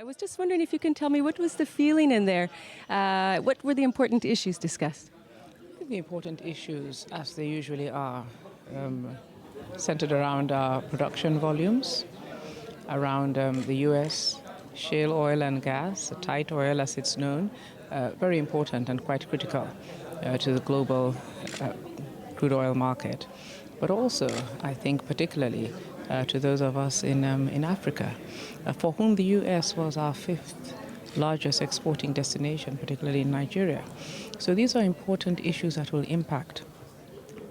I was just wondering if you can tell me what was the feeling in there? What were the important issues discussed? I think the important issues, as they usually are, centered around our production volumes, around the U.S. shale oil and gas, tight oil as it's known, very important and quite critical to the global crude oil market. But also, I think particularly to those of us in Africa, for whom the U.S. was our fifth largest exporting destination, particularly in Nigeria. So these are important issues that will impact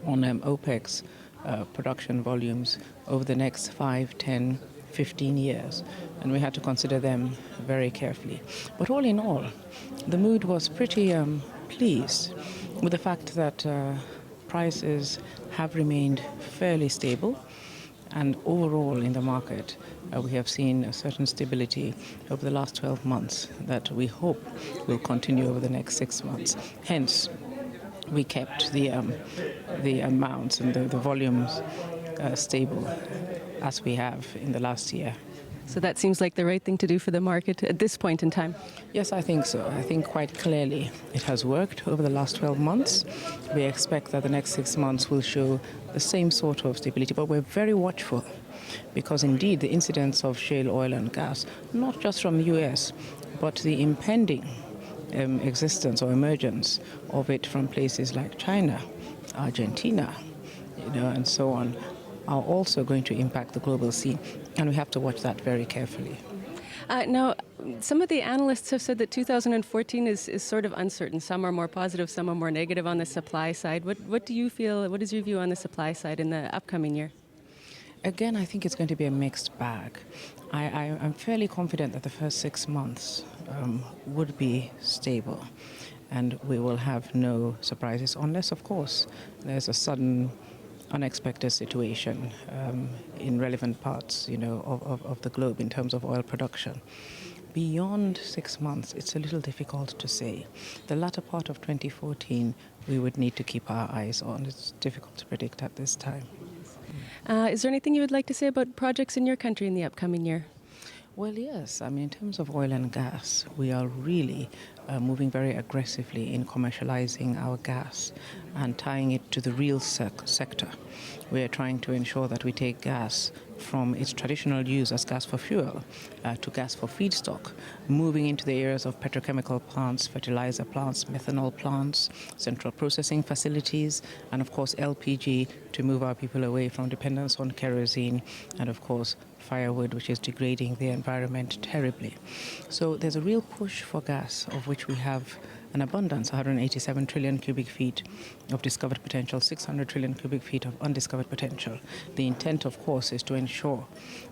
on OPEC's production volumes over the next 5, 10, 15 years, and we had to consider them very carefully. But all in all, the mood was pretty pleased with the fact that prices have remained fairly stable, and overall in the market we have seen a certain stability over the last 12 months that we hope will continue over the next 6 months. Hence, we kept the amounts and the volumes stable as we have in the last year. So that seems like the right thing to do for the market at this point in time. Yes, I think so. I think quite clearly it has worked over the last 12 months. We expect that the next 6 months will show the same sort of stability, but we're very watchful because indeed the incidence of shale oil and gas, not just from the US, but the impending existence or emergence of it from places like China, Argentina, and so on, are also going to impact the global scene, and we have to watch that very carefully. Now, some of the analysts have said that 2014 is sort of uncertain. Some are more positive, some are more negative on the supply side. What do you feel, what is your view on the supply side in the upcoming year? Again, I think it's going to be a mixed bag. I'm fairly confident that the first 6 months would be stable and we will have no surprises, unless, of course, there's a sudden unexpected situation in relevant parts, of the globe in terms of oil production. Beyond 6 months, it's a little difficult to say. The latter part of 2014, we would need to keep our eyes on. It's difficult to predict at this time. Is there anything you would like to say about projects in your country in the upcoming year? Well, yes. I mean, in terms of oil and gas, we are really moving very aggressively in commercializing our gas and tying it to the real sector. We are trying to ensure that we take gas from its traditional use as gas for fuel to gas for feedstock, moving into the areas of petrochemical plants, fertilizer plants, methanol plants, central processing facilities, and of course LPG to move our people away from dependence on kerosene and of course firewood, which is degrading the environment terribly. So there's a real push for gas, of which we have an abundance, 187 trillion cubic feet of discovered potential, 600 trillion cubic feet of undiscovered potential. The intent, of course, is to ensure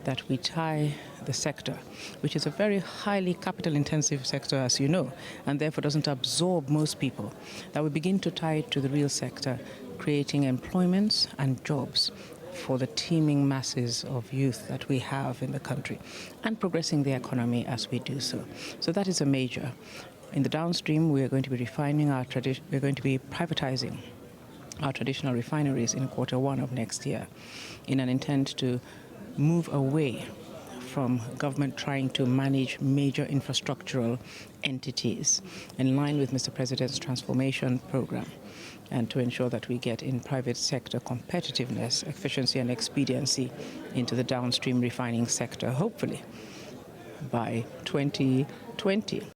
that we tie the sector, which is a very highly capital-intensive sector, as you know, and therefore doesn't absorb most people, that we begin to tie it to the real sector, creating employments and jobs for the teeming masses of youth that we have in the country, and progressing the economy as we do so. So that is a major. In the downstream, we are going to be we're going to be privatizing our traditional refineries in Q1 of next year in an intent to move away from government trying to manage major infrastructural entities in line with Mr. President's transformation program, and to ensure that we get in private sector competitiveness, efficiency and expediency into the downstream refining sector, hopefully by 2020.